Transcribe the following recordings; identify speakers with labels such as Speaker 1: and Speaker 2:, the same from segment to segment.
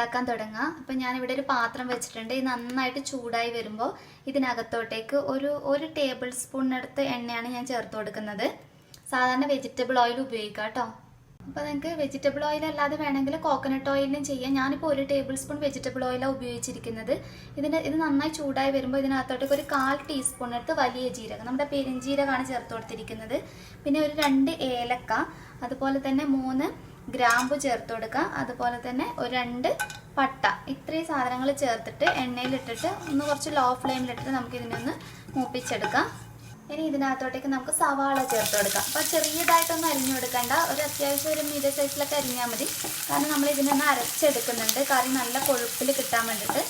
Speaker 1: ഉണ്ടാക്കാൻ തുടങ്ങാം. അപ്പം ഞാനിവിടെ ഒരു പാത്രം വെച്ചിട്ടുണ്ട്. ഇത് നന്നായിട്ട് ചൂടായി വരുമ്പോൾ ഇതിനകത്തോട്ടേക്ക് ഒരു ടേബിൾ സ്പൂണിനടുത്ത് എണ്ണയാണ് ഞാൻ ചേർത്ത് കൊടുക്കുന്നത്. സാധാരണ വെജിറ്റബിൾ ഓയിൽ ഉപയോഗിക്കാം കേട്ടോ. അപ്പോൾ നിങ്ങൾക്ക് വെജിറ്റബിൾ ഓയിൽ അല്ലാതെ വേണമെങ്കിൽ കോക്കനട്ട് ഓയിലും ചെയ്യാം. ഞാനിപ്പോൾ 1 ടേബിൾ സ്പൂൺ വെജിറ്റബിൾ ഓയിലാണ് ഉപയോഗിച്ചിരിക്കുന്നത്. ഇത് നന്നായി ചൂടായി വരുമ്പോൾ ഇതിനകത്തോട്ടേക്ക് ഒരു 1/4 ടീസ്പൂണിനടുത്ത് വലിയ ജീരകം, നമ്മുടെ പെരിഞ്ജീരകമാണ് ചേർത്ത് കൊടുത്തിരിക്കുന്നത്. പിന്നെ ഒരു 2 ഏലക്ക, അതുപോലെ തന്നെ 3 ഗ്രാമ്പു ചേർത്ത് കൊടുക്കുക. അതുപോലെ തന്നെ ഒരു 2 പട്ട. ഇത്രയും സാധനങ്ങൾ ചേർത്തിട്ട് എണ്ണയിലിട്ടിട്ട് ഒന്ന് കുറച്ച് ലോ ഫ്ലെയിമിലിട്ടിട്ട് നമുക്ക് ഇതിനൊന്ന് മൂപ്പിച്ചെടുക്കാം. ഇനി ഇതിനകത്തോട്ടേക്ക് നമുക്ക് സവാള ചേർത്ത് കൊടുക്കാം. അപ്പോൾ ചെറിയതായിട്ടൊന്നും അരിഞ്ഞു കൊടുക്കണ്ട, ഒരു അത്യാവശ്യം ഒരു മീഡിയം സൈസിലൊക്കെ അരിഞ്ഞാൽ മതി. കാരണം നമ്മൾ ഇതിനൊന്ന് അരച്ചെടുക്കുന്നുണ്ട്, കറി നല്ല കൊഴുപ്പിൽ കിട്ടാൻ വേണ്ടിയിട്ട്.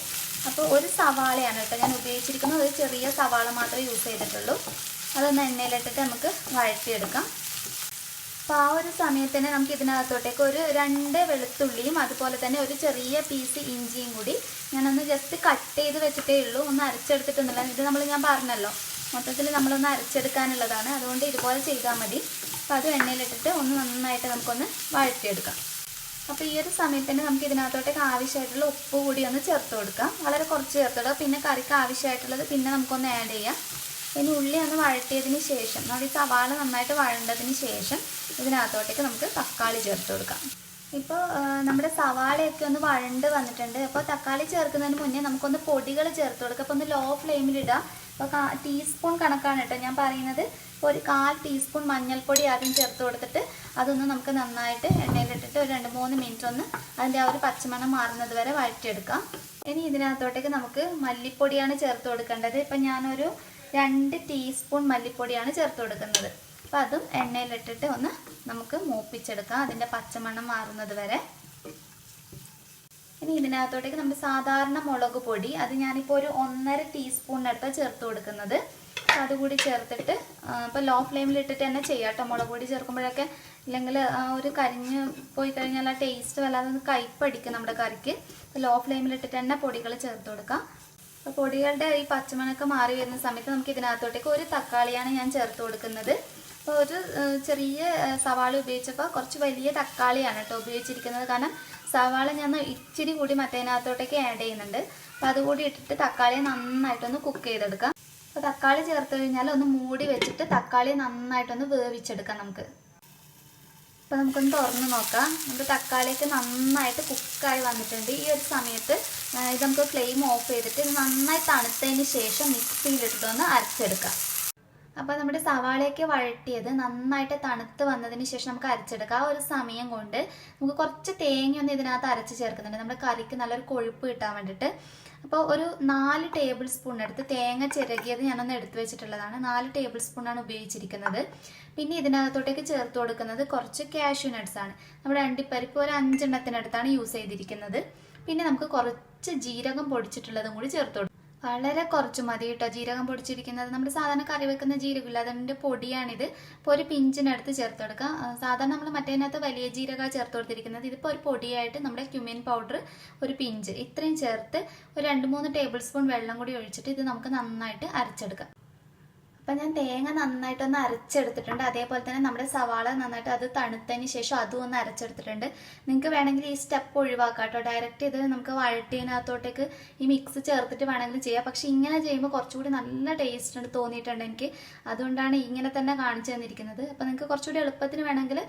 Speaker 1: അപ്പോൾ ഒരു സവാളയാണ് കേട്ടോ ഞാൻ ഉപയോഗിച്ചിരിക്കുന്നത്. ഒരു ചെറിയ സവാള മാത്രമേ യൂസ് ചെയ്തിട്ടുള്ളൂ. അതൊന്ന് എണ്ണയിലിട്ടിട്ട് നമുക്ക് വഴറ്റിയെടുക്കാം. അപ്പോൾ ആ ഒരു സമയത്ത് നമുക്ക് ഇതിനകത്തോട്ടേക്ക് ഒരു 2 വെളുത്തുള്ളിയും അതുപോലെ തന്നെ ഒരു ചെറിയ പീസ് ഇഞ്ചിയും കൂടി ഞാനൊന്ന് ജസ്റ്റ് കട്ട് ചെയ്ത് വെച്ചിട്ടേ ഉള്ളൂ, ഒന്ന് അരച്ചെടുത്തിട്ടൊന്നുമില്ല. ഇത് ഞാൻ പറഞ്ഞല്ലോ മൊത്തത്തിൽ നമ്മളൊന്ന് അരച്ചെടുക്കാനുള്ളതാണ്, അതുകൊണ്ട് ഇതുപോലെ ചെയ്താൽ മതി. അപ്പോൾ അത് എണ്ണയിലിട്ടിട്ട് ഒന്ന് നന്നായിട്ട് നമുക്കൊന്ന് വഴറ്റിയെടുക്കാം. അപ്പോൾ ഈ ഒരു സമയത്ത് തന്നെ നമുക്ക് ഇതിനകത്തോട്ടേക്ക് ആവശ്യമായിട്ടുള്ള ഉപ്പ് കൂടി ഒന്ന് ചേർത്ത് കൊടുക്കാം. വളരെ കുറച്ച് ചേർത്തിടുക. പിന്നെ കറിക്ക് ആവശ്യമായിട്ടുള്ളത് പിന്നെ നമുക്കൊന്ന് ആഡ് ചെയ്യാം. ഇനി ഉള്ളി ഒന്ന് വഴറ്റിയതിന് ശേഷം, നമ്മൾ ഈ സവാള നന്നായിട്ട് വഴണ്ടതിന് ശേഷം ഇതിനകത്തോട്ടേക്ക് നമുക്ക് തക്കാളി ചേർത്ത് കൊടുക്കാം. ഇപ്പോൾ നമ്മുടെ സവാളയൊക്കെ ഒന്ന് വഴണ്ട് വന്നിട്ടുണ്ട്. അപ്പോൾ തക്കാളി ചേർക്കുന്നതിന് മുന്നേ നമുക്കൊന്ന് പൊടികൾ ചേർത്ത് കൊടുക്കാം. അപ്പോൾ ഒന്ന് ലോ ഫ്ലെയിമിലിടുക. അപ്പോൾ ടീസ്പൂൺ കണക്കാണ് കേട്ടോ ഞാൻ പറയുന്നത്. ഇപ്പോൾ ഒരു 1/4 ടീസ്പൂൺ മഞ്ഞൾപ്പൊടി ആദ്യം ചേർത്ത് കൊടുത്തിട്ട് അതൊന്ന് നമുക്ക് നന്നായിട്ട് എണ്ണയിലിട്ടിട്ട് ഒരു 2-3 മിനിറ്റ് ഒന്ന് അതിൻ്റെ ആ ഒരു പച്ചമണം മാറുന്നത് വരെ വഴറ്റിയെടുക്കാം. ഇനി ഇതിനകത്തോട്ടേക്ക് നമുക്ക് മല്ലിപ്പൊടിയാണ് ചേർത്ത് കൊടുക്കേണ്ടത്. ഇപ്പം ഞാനൊരു 2 ടീസ്പൂൺ മല്ലിപ്പൊടിയാണ് ചേർത്ത് കൊടുക്കുന്നത്. അപ്പോൾ അതും എണ്ണയിലിട്ടിട്ട് ഒന്ന് നമുക്ക് മൂപ്പിച്ചെടുക്കാം, അതിൻ്റെ പച്ചമണം മാറുന്നത് വരെ. ഇനി ഇതിനകത്തോട്ടേക്ക് നമ്മൾ സാധാരണ മുളക് പൊടി, അത് ഞാനിപ്പോൾ ഒരു 1.5 ടീസ്പൂണിനടുത്ത് ചേർത്ത് കൊടുക്കുന്നത്. അപ്പോൾ അതുകൂടി ചേർത്തിട്ട് ഇപ്പോൾ ലോ ഫ്ലെയിമിലിട്ടിട്ട് തന്നെ ചെയ്യാം കേട്ടോ. മുളക് പൊടി ചേർക്കുമ്പോഴൊക്കെ ഇല്ലെങ്കിൽ ഒരു കരിഞ്ഞ് പോയി കഴിഞ്ഞാൽ ആ ടേസ്റ്റ് വല്ലാതെ കയ്പ്പടിക്കും നമ്മുടെ കറിക്ക്. അപ്പോൾ ലോ ഫ്ലെയിമിലിട്ടിട്ട് തന്നെ പൊടികൾ ചേർത്ത് കൊടുക്കാം. അപ്പോൾ പൊടികളുടെ ഈ പച്ചമണമൊക്കെ മാറി വരുന്ന സമയത്ത് നമുക്ക് ഇതിനകത്തോട്ടേക്ക് ഒരു തക്കാളിയാണ് ഞാൻ ചേർത്ത് കൊടുക്കുന്നത്. അപ്പോൾ ഒരു ചെറിയ സവാള ഉപയോഗിച്ചപ്പോൾ കുറച്ച് വലിയ തക്കാളിയാണ് കേട്ടോ ഉപയോഗിച്ചിരിക്കുന്നത്. കാരണം സവാള ഞാൻ ഇച്ചിരി കൂടി മറ്റേതിനകത്തോട്ടേക്ക് ആഡ് ചെയ്യുന്നുണ്ട്. അപ്പോൾ അതുകൂടി ഇട്ടിട്ട് തക്കാളിയെ നന്നായിട്ടൊന്ന് കുക്ക് ചെയ്തെടുക്കാം. അപ്പോൾ തക്കാളി ചേർത്ത് കഴിഞ്ഞാൽ ഒന്ന് മൂടി വെച്ചിട്ട് തക്കാളി നന്നായിട്ടൊന്ന് വേവിച്ചെടുക്കാം നമുക്ക്. അപ്പോൾ നമുക്കൊന്ന് തുറന്ന് നോക്കാം. നമുക്ക് തക്കാളിയൊക്കെ നന്നായിട്ട് കുക്കായി വന്നിട്ടുണ്ട്. ഈ ഒരു സമയത്ത് ഇത് നമുക്ക് ഫ്ലെയിം ഓഫ് ചെയ്തിട്ട് ഇത് നന്നായി തണുത്തതിന് ശേഷം മിക്സിയിലിട്ടൊന്ന് അരച്ചെടുക്കാം. അപ്പോൾ നമ്മുടെ സവാളയൊക്കെ വഴറ്റിയത് നന്നായിട്ട് തണുത്ത് വന്നതിന് ശേഷം നമുക്ക് അരച്ചെടുക്കാം. ആ ഒരു സമയം കൊണ്ട് നമുക്ക് കുറച്ച് തേങ്ങയൊന്നും ഇതിനകത്ത് അരച്ച് ചേർക്കുന്നുണ്ട്, നമ്മുടെ കറിക്ക് നല്ലൊരു കൊഴുപ്പ് കിട്ടാൻ വേണ്ടിയിട്ട്. അപ്പോൾ ഒരു 4 ടേബിൾ സ്പൂണിനടുത്ത് തേങ്ങ ചിരകിയത് ഞാനൊന്ന് എടുത്തു വെച്ചിട്ടുള്ളതാണ്. 4 ടേബിൾ സ്പൂണാണ് ഉപയോഗിച്ചിരിക്കുന്നത്. പിന്നെ ഇതിനകത്തോട്ടേക്ക് ചേർത്ത് കൊടുക്കുന്നത് കുറച്ച് കാഷ്യൂ നട്ട്സ് ആണ്. നമ്മുടെ അണ്ടിപ്പരിപ്പ് ഒരു 5 എണ്ണത്തിനടുത്താണ് യൂസ് ചെയ്തിരിക്കുന്നത്. പിന്നെ നമുക്ക് കുറച്ച് ജീരകം പൊടിച്ചിട്ടുള്ളതും കൂടി ചേർത്ത് കൊടുക്കും. വളരെ കുറച്ച് മതി കേട്ടോ ജീരകം പൊടിച്ചിരിക്കുന്നത്. നമ്മുടെ സാധാരണ കറി വെക്കുന്ന ജീരകമില്ല, അതിൻ്റെ പൊടിയാണിത്. ഇപ്പോൾ ഒരു പിഞ്ചിനടുത്ത് ചേർത്ത് കൊടുക്കാം. സാധാരണ നമ്മൾ മറ്റേതിനകത്ത് വലിയ ജീരകമാണ് ചേർത്ത് കൊടുത്തിരിക്കുന്നത്. ഇതിപ്പോൾ ഒരു പൊടിയായിട്ട് നമ്മുടെ ക്യുമിൻ പൗഡർ ഒരു പിഞ്ച് ഇത്രയും ചേർത്ത് ഒരു 2-3 ടേബിൾ സ്പൂൺ വെള്ളം കൂടി ഒഴിച്ചിട്ട് ഇത് നമുക്ക് നന്നായിട്ട് അരച്ചെടുക്കാം. അപ്പം ഞാൻ തേങ്ങ നന്നായിട്ടൊന്ന് അരച്ചെടുത്തിട്ടുണ്ട്. അതേപോലെ തന്നെ നമ്മുടെ സവാള നന്നായിട്ട് അത് തണുത്തതിന് ശേഷം അതും ഒന്ന് അരച്ചെടുത്തിട്ടുണ്ട്. നിങ്ങൾക്ക് വേണമെങ്കിൽ ഈ സ്റ്റെപ്പ് ഒഴിവാക്കാം കേട്ടോ. ഡയറക്റ്റ് ഇത് നമുക്ക് വഴറ്റിയതിനകത്തോട്ടേക്ക് ഈ മിക്സ് ചേർത്തിട്ട് വേണമെങ്കിൽ ചെയ്യാം. പക്ഷെ ഇങ്ങനെ ചെയ്യുമ്പോൾ കുറച്ചുകൂടി നല്ല ടേസ്റ്റ് തോന്നിയിട്ടുണ്ട് എനിക്ക്. അതുകൊണ്ടാണ് ഇങ്ങനെ തന്നെ കാണിച്ചു തന്നിരിക്കുന്നത്. അപ്പോൾ നിങ്ങൾക്ക് കുറച്ചുകൂടി എളുപ്പത്തിന് വേണമെങ്കിൽ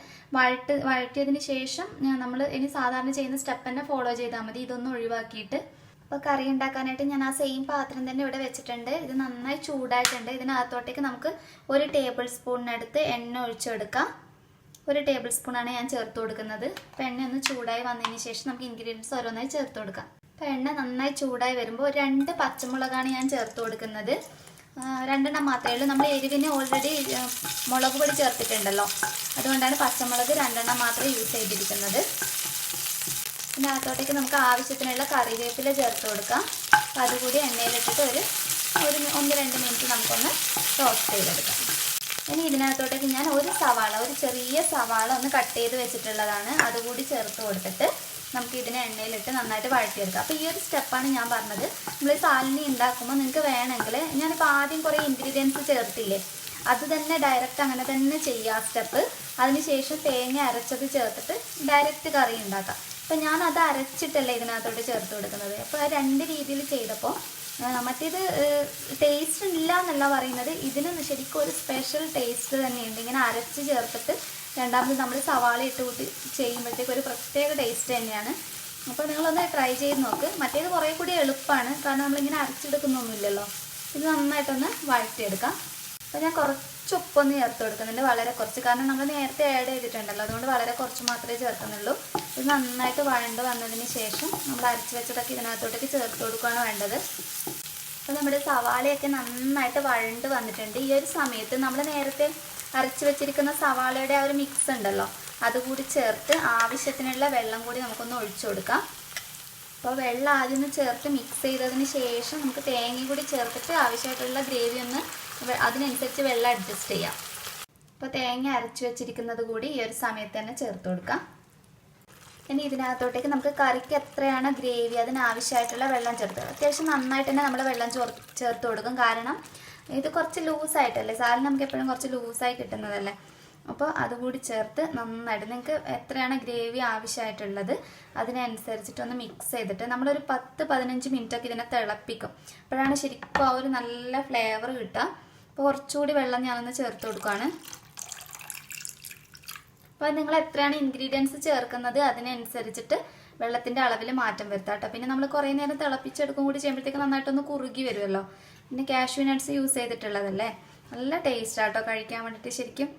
Speaker 1: വഴറ്റിയതിന് ശേഷം നമ്മൾ ഇനി സാധാരണ ചെയ്യുന്ന സ്റ്റെപ്പ് തന്നെ ഫോളോ ചെയ്താൽ മതി, ഇതൊന്നും ഒഴിവാക്കിയിട്ട്. അപ്പോൾ കറി ഉണ്ടാക്കാനായിട്ട് ഞാൻ ആ സെയിം പാത്രം തന്നെ ഇവിടെ വെച്ചിട്ടുണ്ട്. ഇത് നന്നായി ചൂടായിട്ടുണ്ട്. ഇതിനകത്തോട്ടേക്ക് നമുക്ക് 1 ടേബിൾ സ്പൂണിനടുത്ത് എണ്ണ ഒഴിച്ചെടുക്കാം. 1 ടേബിൾ സ്പൂണാണ് ഞാൻ ചേർത്ത് കൊടുക്കുന്നത്. അപ്പോൾ എണ്ണ ഒന്ന് ചൂടായി വന്നതിന് ശേഷം നമുക്ക് ഇൻഗ്രീഡിയൻസ് ഓരോന്നായി ചേർത്ത് കൊടുക്കാം. അപ്പോൾ എണ്ണ നന്നായി ചൂടായി വരുമ്പോൾ 2 പച്ചമുളകാണ് ഞാൻ ചേർത്ത് കൊടുക്കുന്നത്. 2 എണ്ണം മാത്രമേ ഉള്ളൂ. നമ്മൾ എരിവിന് ഓൾറെഡി മുളക് പൊടി ചേർത്തിട്ടുണ്ടല്ലോ, അതുകൊണ്ടാണ് പച്ചമുളക് 2 എണ്ണം മാത്രമേ യൂസ് ചെയ്തിരിക്കുന്നത്. ഇതിനകത്തോട്ടേക്ക് നമുക്ക് ആവശ്യത്തിനുള്ള കറിവേപ്പില ചേർത്ത് കൊടുക്കാം. അപ്പോൾ അതുകൂടി എണ്ണയിലിട്ടിട്ട് ഒരു 1-2 മിനിറ്റ് നമുക്കൊന്ന് റോസ്റ്റ് ചെയ്തെടുക്കാം. ഇനി ഇതിനകത്തോട്ടേക്ക് ഞാൻ ഒരു ചെറിയ സവാള ഒന്ന് കട്ട് ചെയ്ത് വെച്ചിട്ടുള്ളതാണ്, അതുകൂടി ചേർത്ത് കൊടുത്തിട്ട് നമുക്ക് ഇതിനെ എണ്ണയിലിട്ട് നന്നായിട്ട് വഴറ്റിയെടുക്കാം. അപ്പോൾ ഈ ഒരു സ്റ്റെപ്പാണ് ഞാൻ പറഞ്ഞത്. നമ്മൾ ഈ സാലനി ഉണ്ടാക്കുമ്പോൾ നിങ്ങൾക്ക് വേണമെങ്കിൽ ഞാനിപ്പോൾ ആദ്യം കുറേ ഇൻഗ്രീഡിയൻസ് ചേർത്തില്ലേ, അത് തന്നെ ഡയറക്റ്റ് അങ്ങനെ തന്നെ ചെയ്യുക സ്റ്റെപ്പ്. അതിനുശേഷം തേങ്ങ അരച്ചത് ചേർത്തിട്ട് ഡയറക്റ്റ് കറി ഉണ്ടാക്കാം. അപ്പോൾ ഞാനത് അരച്ചിട്ടല്ലേ ഇതിനകത്തോട്ട് ചേർത്ത് കൊടുക്കുന്നത്. അപ്പോൾ 2 രീതിയിൽ ചെയ്തപ്പോൾ മറ്റേത് ടേസ്റ്റ് ഇല്ല എന്നല്ല പറയുന്നത്, ഇതിന് ശരിക്കും ഒരു സ്പെഷ്യൽ ടേസ്റ്റ് തന്നെയുണ്ട്. ഇങ്ങനെ അരച്ച് ചേർത്തിട്ട് രണ്ടാമത് നമ്മൾ സവാള ഇട്ട് കൂട്ടി ചെയ്യുമ്പോഴത്തേക്ക് ഒരു പ്രത്യേക ടേസ്റ്റ് തന്നെയാണ്. അപ്പോൾ നിങ്ങളൊന്ന് ട്രൈ ചെയ്ത് നോക്ക്. മറ്റേത് കുറേ കൂടി എളുപ്പമാണ്, കാരണം നമ്മളിങ്ങനെ അരച്ചെടുക്കുന്നൊന്നുമില്ലല്ലോ. ഇത് നന്നായിട്ടൊന്ന് വഴറ്റിയെടുക്കാം. അപ്പോൾ ഞാൻ കുറച്ച് ഉപ്പൊന്ന് ചേർത്ത് കൊടുക്കുന്നുണ്ട്, വളരെ കുറച്ച്, കാരണം നമ്മൾ നേരത്തെ ആഡ് ചെയ്തിട്ടുണ്ടല്ലോ, അതുകൊണ്ട് വളരെ കുറച്ച് മാത്രമേ ചേർക്കുന്നുള്ളൂ. ഇത് നന്നായിട്ട് വഴണ്ട് വന്നതിന് ശേഷം നമ്മൾ അരച്ച് വെച്ചതൊക്കെ ഇതിനകത്തോട്ടേക്ക് ചേർത്ത് കൊടുക്കുകയാണ് വേണ്ടത്. അപ്പോൾ നമ്മുടെ സവാളയൊക്കെ നന്നായിട്ട് വഴണ്ട് വന്നിട്ടുണ്ട്. ഈ ഒരു സമയത്ത് നമ്മൾ നേരത്തെ അരച്ച് വെച്ചിരിക്കുന്ന സവാളയുടെ ആ ഒരു മിക്സ് ഉണ്ടല്ലോ, അതുകൂടി ചേർത്ത് ആവശ്യത്തിനുള്ള വെള്ളം കൂടി നമുക്കൊന്ന് ഒഴിച്ചു കൊടുക്കാം. അപ്പോൾ വെള്ളം ആദ്യം ചേർത്ത് മിക്സ് ചെയ്തതിന് ശേഷം നമുക്ക് തേങ്ങ കൂടി ചേർത്തിട്ട് ആവശ്യമായിട്ടുള്ള ഗ്രേവി ഒന്ന് അതിനനുസരിച്ച് വെള്ളം അഡ്ജസ്റ്റ് ചെയ്യാം. അപ്പോൾ തേങ്ങ അരച്ച് വെച്ചിരിക്കുന്നത് കൂടി ഈ ഒരു സമയത്ത് തന്നെ ചേർത്ത് കൊടുക്കാം. ഇനി ഇതിനകത്തോട്ടേക്ക് നമുക്ക് കറിക്ക് എത്രയാണ് ഗ്രേവി അതിനാവശ്യമായിട്ടുള്ള വെള്ളം ചേർത്ത്, അത്യാവശ്യം നന്നായിട്ട് തന്നെ നമ്മൾ വെള്ളം ചേർത്ത് കൊടുക്കും. കാരണം ഇത് കുറച്ച് ലൂസായിട്ടല്ലേ, സാധനം നമുക്ക് എപ്പോഴും കുറച്ച് ലൂസായി കിട്ടുന്നതല്ലേ. അപ്പോൾ അതുകൂടി ചേർത്ത് നന്നായിട്ട് നിങ്ങൾക്ക് എത്രയാണ് ഗ്രേവി ആവശ്യമായിട്ടുള്ളത് അതിനനുസരിച്ചിട്ടൊന്ന് മിക്സ് ചെയ്തിട്ട് നമ്മളൊരു 10-15 മിനിറ്റൊക്കെ ഇതിനെ തിളപ്പിക്കും. അപ്പോഴാണ് ശരിക്കും ആ ഒരു നല്ല ഫ്ലേവർ കിട്ടുക. അപ്പോൾ കുറച്ചുകൂടി വെള്ളം ഞാനൊന്ന് ചേർത്ത് കൊടുക്കുകയാണ്. അപ്പോൾ നിങ്ങൾ എത്രയാണ് ഇൻഗ്രീഡിയൻസ് ചേർക്കുന്നത് അതിനനുസരിച്ചിട്ട് വെള്ളത്തിൻ്റെ അളവിൽ മാറ്റം വരുത്താം കേട്ടോ. പിന്നെ നമ്മൾ കുറേ നേരം തിളപ്പിച്ചെടുക്കും കൂടി ചെയ്യുമ്പോഴത്തേക്ക് നന്നായിട്ടൊന്ന് കുറുകി വരുമല്ലോ. പിന്നെ കാഷ്യൂ നട്ട്സ് യൂസ് ചെയ്തിട്ടുള്ളതല്ലേ, നല്ല ടേസ്റ്റ് ആട്ടോ കഴിക്കാൻ വേണ്ടിയിട്ട് ശരിക്കും.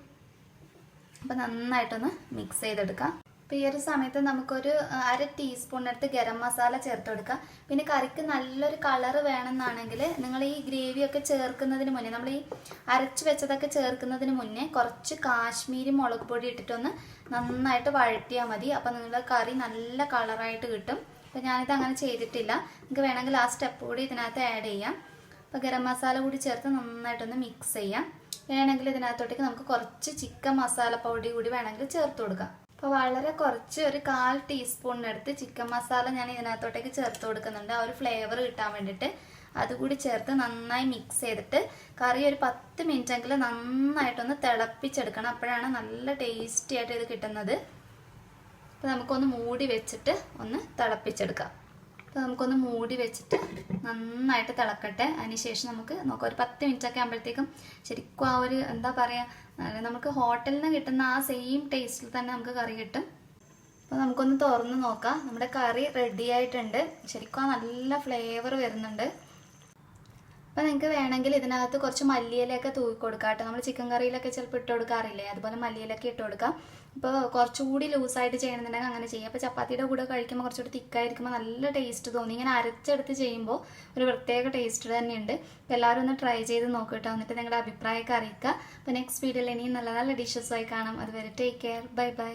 Speaker 1: അപ്പോൾ നന്നായിട്ടൊന്ന് മിക്സ് ചെയ്തെടുക്കാം. അപ്പോൾ ഈ ഒരു സമയത്ത് നമുക്കൊരു 1/2 ടീസ്പൂണിനടുത്ത് ഗരം മസാല ചേർത്ത് കൊടുക്കാം. പിന്നെ കറിക്ക് നല്ലൊരു കളർ വേണമെന്നാണെങ്കിൽ നിങ്ങൾ ഈ ഗ്രേവിയൊക്കെ ചേർക്കുന്നതിന് മുന്നേ, നമ്മൾ ഈ അരച്ച് വെച്ചതൊക്കെ ചേർക്കുന്നതിന് മുന്നേ കുറച്ച് കാശ്മീരി മുളക് പൊടി ഇട്ടിട്ടൊന്ന് നന്നായിട്ട് വഴറ്റിയാൽ മതി. അപ്പോൾ നിങ്ങളുടെ കറി നല്ല കളറായിട്ട് കിട്ടും. അപ്പോൾ ഞാനിത് അങ്ങനെ ചെയ്തിട്ടില്ല, നിങ്ങൾക്ക് വേണമെങ്കിൽ ആ സ്റ്റെപ്പ് കൂടി ഇതിനകത്ത് ആഡ് ചെയ്യാം. അപ്പോൾ ഗരം മസാല കൂടി ചേർത്ത് നന്നായിട്ടൊന്ന് മിക്സ് ചെയ്യാം. വേണമെങ്കിൽ ഇതിനകത്തോട്ടേക്ക് നമുക്ക് കുറച്ച് ചിക്കൻ മസാല പൊടി കൂടി വേണമെങ്കിൽ ചേർത്ത് കൊടുക്കാം. അപ്പോൾ വളരെ കുറച്ച് ഒരു 1/4 ടീസ്പൂണിനടുത്ത് ചിക്കൻ മസാല ഞാൻ ഇതിനകത്തോട്ടേക്ക് ചേർത്ത് കൊടുക്കുന്നുണ്ട്, ആ ഒരു ഫ്ലേവർ കിട്ടാൻ വേണ്ടിയിട്ട്. അതുകൂടി ചേർത്ത് നന്നായി മിക്സ് ചെയ്തിട്ട് കറി ഒരു 10 മിനിറ്റെങ്കിലും നന്നായിട്ടൊന്ന് തിളപ്പിച്ചെടുക്കണം. അപ്പോഴാണ് നല്ല ടേസ്റ്റി ആയിട്ട് ഇത് കിട്ടുന്നത്. അപ്പോൾ നമുക്കൊന്ന് മൂടി വെച്ചിട്ട് ഒന്ന് തിളപ്പിച്ചെടുക്കാം. അപ്പോൾ നമുക്കൊന്ന് മൂടി വെച്ചിട്ട് നന്നായിട്ട് തിളക്കട്ടെ. അതിനുശേഷം നമുക്ക് നോക്കാം, ഒരു 10 മിനിറ്റൊക്കെ ആകുമ്പോഴത്തേക്കും ശരിക്കും ആ ഒരു എന്താ പറയുക, നമുക്ക് ഹോട്ടലിൽ നിന്ന് കിട്ടുന്ന ആ സെയിം ടേസ്റ്റിൽ തന്നെ നമുക്ക് കറി കിട്ടും. അപ്പോൾ നമുക്കൊന്ന് തുറന്ന് നോക്കാം. നമ്മുടെ കറി റെഡി ആയിട്ടുണ്ട്. ശരിക്കും നല്ല ഫ്ലേവർ വരുന്നുണ്ട്. അപ്പോൾ നിങ്ങൾക്ക് വേണമെങ്കിൽ ഇതിനകത്ത് കുറച്ച് മല്ലിയിലൊക്കെ തൂക്കി കൊടുക്കാം കേട്ടോ. നമ്മൾ ചിക്കൻ കറിയിലൊക്കെ ചിലപ്പോൾ ഇട്ട് കൊടുക്കാറില്ലേ, അതുപോലെ മല്ലിയിലൊക്കെ ഇട്ട് കൊടുക്കാം. ഇപ്പോൾ കുറച്ചുകൂടി ലൂസായിട്ട് ചെയ്യണമെന്നുണ്ടെങ്കിൽ അങ്ങനെ ചെയ്യാം. അപ്പോൾ ചപ്പാത്തിയുടെ കൂടെ കഴിക്കുമ്പോൾ കുറച്ചുകൂടി തിക്കായിരിക്കുമ്പോൾ നല്ല ടേസ്റ്റ് തോന്നി. ഇങ്ങനെ അരച്ചെടുത്ത് ചെയ്യുമ്പോൾ ഒരു പ്രത്യേക ടേസ്റ്റ് തന്നെയുണ്ട്. അപ്പോൾ എല്ലാവരും ഒന്ന് ട്രൈ ചെയ്ത് നോക്കിട്ടോ, എന്നിട്ട് നിങ്ങളുടെ അഭിപ്രായമൊക്കെ അറിയിക്കുക. അപ്പോൾ നെക്സ്റ്റ് വീഡിയോയിൽ ഇനിയും നല്ല നല്ല ഡിഷസുമായി കാണാം. അതുവരെ ടേക്ക് കെയർ, ബൈ ബൈ.